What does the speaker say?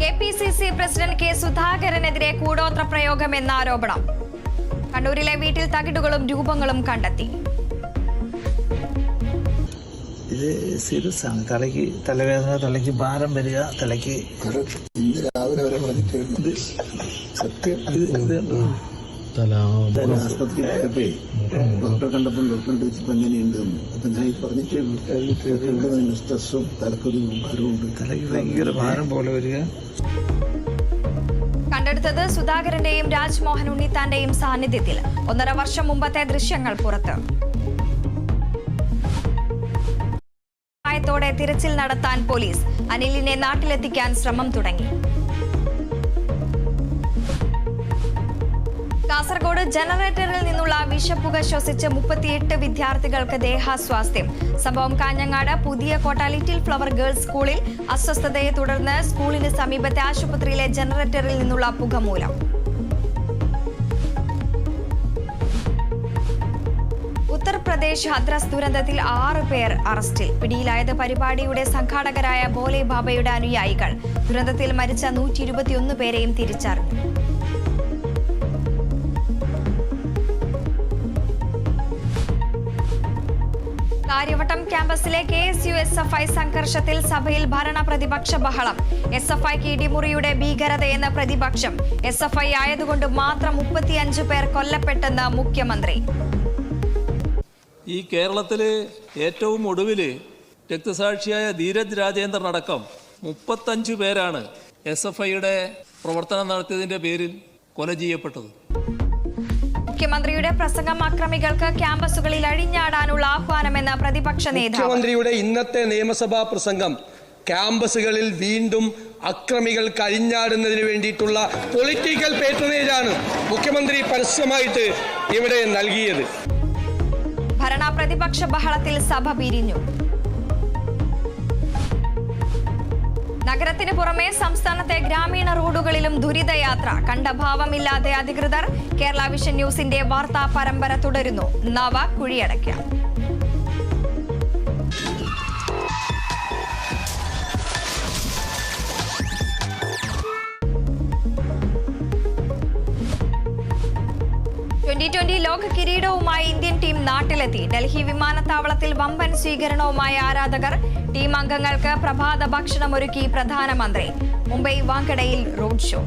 KPCC president K സുധാകരനെതിരെ കൂടോത്ര പ്രയോഗമെന്ന ആരോപണം. കണ്ണൂരിലെ വീട്ടിൽ തകിടുകളും രൂപങ്ങളും കണ്ടെത്തി. ഇത് സീരിയസ് ആണ്. തലയ്ക്ക് തലവേദന, തലയ്ക്ക് ഭാരം വരിക, തലയ്ക്ക് രാവിലെ വരെ പറഞ്ഞിട്ട് സത്യം ആസ്പത്രിയിൽ പോയപ്പോ ഡോക്ടറെ കണ്ടപ്പോൾ ഡോക്ടറെ ചോദിച്ചപ്പോ എങ്ങനെയുണ്ട് അപ്പൊ ഞാൻ പറഞ്ഞിട്ട് സ്ട്രെസ്സും തലക്കൊരു ഭാരവും ഉണ്ട്. തലയ്ക്ക് ഭയങ്കര ഭാരം പോലെ വരിക. കണ്ടെടുത്തത് സുധാകരന്റെയും രാജ്മോഹൻ ഉണ്ണിത്താന്റെയും സാന്നിധ്യത്തിൽ 1.5 വർഷം മുമ്പത്തെ ദൃശ്യങ്ങൾ പുറത്ത്. ത്തോടെ തിരച്ചിൽ നടത്താൻ പോലീസ്. അനിലിനെ നാട്ടിലെത്തിക്കാൻ ശ്രമം തുടങ്ങി. കാസർഗോഡ് ജനറേറ്ററിൽ നിന്നുള്ള വിഷപ്പുക ശ്വസിച്ച് 38 വിദ്യാർത്ഥികൾക്ക് ദേഹാസ്വാസ്ഥ്യം. സംഭവം കാഞ്ഞങ്ങാട് പുതിയ കോട്ട ലിറ്റിൽ ഫ്ലവർ ഗേൾസ് സ്കൂളിൽ. അസ്വസ്ഥതയെ തുടർന്ന് സ്കൂളിന് സമീപത്തെ ആശുപത്രിയിലെ ജനറേറ്ററിൽ നിന്നുള്ള പുക മൂലം. ഉത്തർപ്രദേശ് ഹദ്രസ് ദുരന്തത്തിൽ 6 പേർ അറസ്റ്റിൽ. പിടിയിലായത് പരിപാടിയുടെ സംഘാടകരായ ഭോലെ ബാബയുടെ അനുയായികൾ. ദുരന്തത്തിൽ മരിച്ച 121 പേരെയും തിരിച്ചറിഞ്ഞു. കാര്യവട്ടം ക്യാമ്പസിലെ KSU-SFI സംഘർഷത്തിൽ സഭയിൽ ഭരണ പ്രതിപക്ഷ ബഹളം. SFIക്ക് ഇടിമുറിയുടെ ഭീകരതയെന്ന് പ്രതിപക്ഷം. SFI ആയതുകൊണ്ട് മാത്രം 35 പേർ കൊല്ലപ്പെട്ടെന്ന് മുഖ്യമന്ത്രി. ഈ കേരളത്തില് ഏറ്റവും ഒടുവില് രക്തസാക്ഷിയായ ധീരജ് രാജേന്ദ്രൻ അടക്കം 35 പേരാണ് SFIയുടെ പ്രവർത്തനം നടത്തിയതിന്റെ പേരിൽ കൊല ചെയ്യപ്പെട്ടത്. മുഖ്യമന്ത്രിയുടെ പ്രസംഗം അക്രമികൾക്ക് ക്യാമ്പസുകളിൽ അഴിഞ്ഞാടാനുള്ള ആഹ്വാനമെന്ന പ്രതിപക്ഷ നേതാവ്. മുഖ്യമന്ത്രിയുടെ ഇന്നത്തെ നിയമസഭാ പ്രസംഗം ക്യാമ്പസുകളിൽ വീണ്ടും അക്രമികൾ കഴിഞ്ഞാടുന്നതിന് വേണ്ടിയിട്ടുള്ള പൊളിറ്റിക്കൽ പേട്രണേജാണ് മുഖ്യമന്ത്രി പരസ്യമായിട്ട് ഇവിടെ നൽകിയത്. ഭരണ പ്രതിപക്ഷ ബഹളത്തിൽ സഭ പിരിഞ്ഞു. നഗരത്തിന് പുറമെ സംസ്ഥാനത്തെ ഗ്രാമീണ റോഡുകളിലും ദുരിതയാത്ര. കണ്ട ഭാവമില്ലാതെ അധികൃതർ. കേരള വിഷൻ ന്യൂസിന്റെ വാർത്താ പരമ്പര തുടരുന്നു. നവ കുഴിയടയ്ക്കാം. T20 ലോക കിരീടവുമായി ഇന്ത്യൻ ടീം നാട്ടിലെത്തി. ഡൽഹി വിമാനത്താവളത്തിൽ വമ്പൻ സ്വീകരണവുമായി ആരാധകർ. ടീം അംഗങ്ങൾക്ക് പ്രഭാത ഭക്ഷണമൊരുക്കി പ്രധാനമന്ത്രി. മുംബൈ വാങ്കഡയിൽ റോഡ് ഷോ.